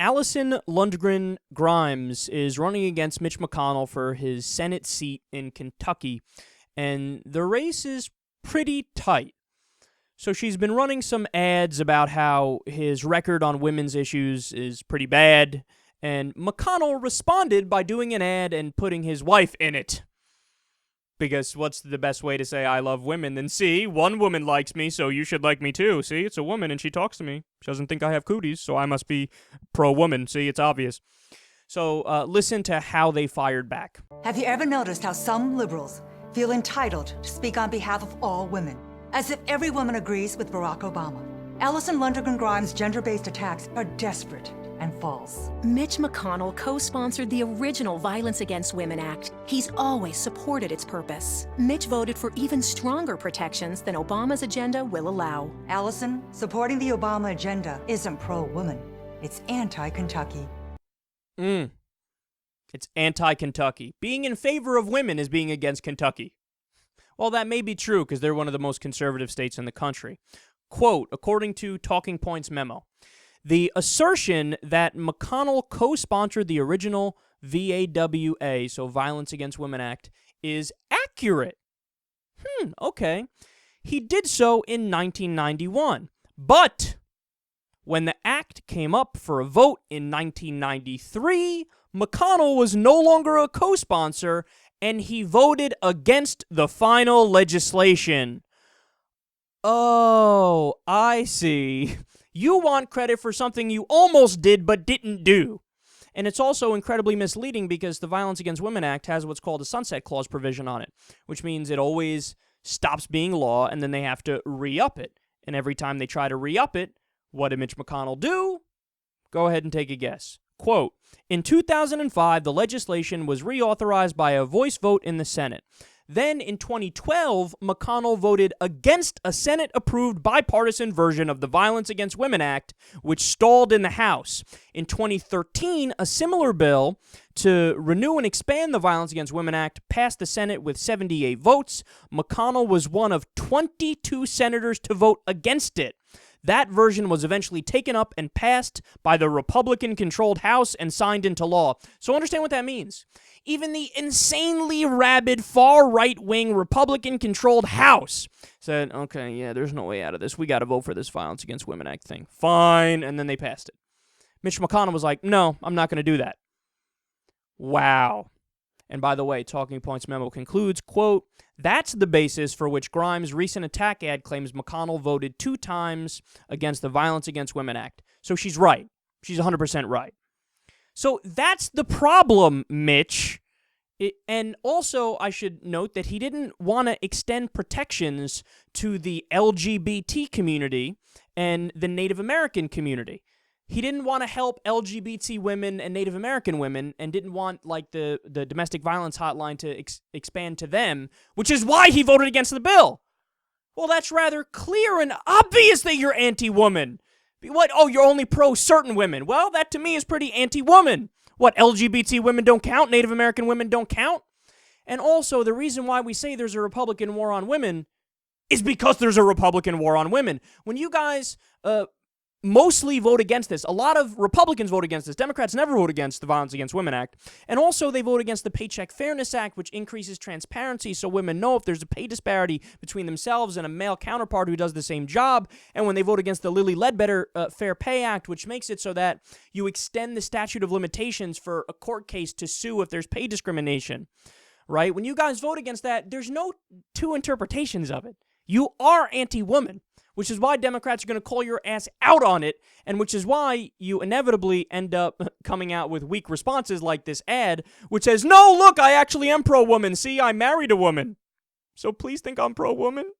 Allison Lundgren Grimes is running against Mitch McConnell for his Senate seat in Kentucky, and the race is pretty tight. So she's been running some ads about how his record on women's issues is pretty bad, and McConnell responded by doing an ad and putting his wife in it. Because what's the best way to say I love women than, see, one woman likes me, so you should like me too. See, it's a woman and she talks to me. She doesn't think I have cooties, so I must be pro-woman. See, it's obvious. So listen to how they fired back. Have you ever noticed how some liberals feel entitled to speak on behalf of all women? As if every woman agrees with Barack Obama. Allison Lundgren Grimes' gender-based attacks are desperate and false. Mitch McConnell co-sponsored the original Violence Against Women Act. He's always supported its purpose. Mitch voted for even stronger protections than Obama's agenda will allow. Allison, supporting the Obama agenda isn't pro-woman. It's anti-Kentucky. It's anti-Kentucky. Being in favor of women is being against Kentucky. Well, that may be true because they're one of the most conservative states in the country. Quote, according to Talking Points memo, the assertion that McConnell co-sponsored the original VAWA, so Violence Against Women Act, is accurate. Okay. He did so in 1991. But when the act came up for a vote in 1993, McConnell was no longer a co-sponsor, and he voted against the final legislation. Oh, I see. You want credit for something you almost did but didn't do. And it's also incredibly misleading because the Violence Against Women Act has what's called a sunset clause provision on it, which means it always stops being law and then they have to re-up it. And every time they try to re-up it, what did Mitch McConnell do? Go ahead and take a guess. Quote, in 2005, the legislation was reauthorized by a voice vote in the Senate. Then, in 2012, McConnell voted against a Senate-approved bipartisan version of the Violence Against Women Act, which stalled in the House. In 2013, a similar bill to renew and expand the Violence Against Women Act passed the Senate with 78 votes. McConnell was one of 22 senators to vote against it. That version was eventually taken up and passed by the Republican-controlled House and signed into law. So understand what that means. Even the insanely rabid, far right-wing Republican-controlled House said, okay, yeah, there's no way out of this. We got to vote for this Violence Against Women Act thing. Fine. And then they passed it. Mitch McConnell was like, no, I'm not going to do that. Wow. And by the way, Talking Points memo concludes, quote, that's the basis for which Grimes' recent attack ad claims McConnell voted 2 times against the Violence Against Women Act. So she's right. She's 100% right. So that's the problem, Mitch. And also, I should note that he didn't want to extend protections to the LGBT community and the Native American community. He didn't want to help LGBT women and Native American women and didn't want, like, the domestic violence hotline to expand to them, which is why he voted against the bill. Well, that's rather clear and obvious that you're anti-woman. What? Oh, you're only pro-certain women. Well, that to me is pretty anti-woman. What, LGBT women don't count? Native American women don't count? And also, the reason why we say there's a Republican war on women is because there's a Republican war on women. When you guys mostly vote against this. A lot of Republicans vote against this. Democrats never vote against the Violence Against Women Act. And also they vote against the Paycheck Fairness Act, which increases transparency so women know if there's a pay disparity between themselves and a male counterpart who does the same job. And when they vote against the Lilly Ledbetter Fair Pay Act, which makes it so that you extend the statute of limitations for a court case to sue if there's pay discrimination, right? When you guys vote against that, there's no two interpretations of it. You are anti-woman, which is why Democrats are going to call your ass out on it, and which is why you inevitably end up coming out with weak responses like this ad, which says, no, look, I actually am pro-woman. See, I married a woman. So please think I'm pro-woman.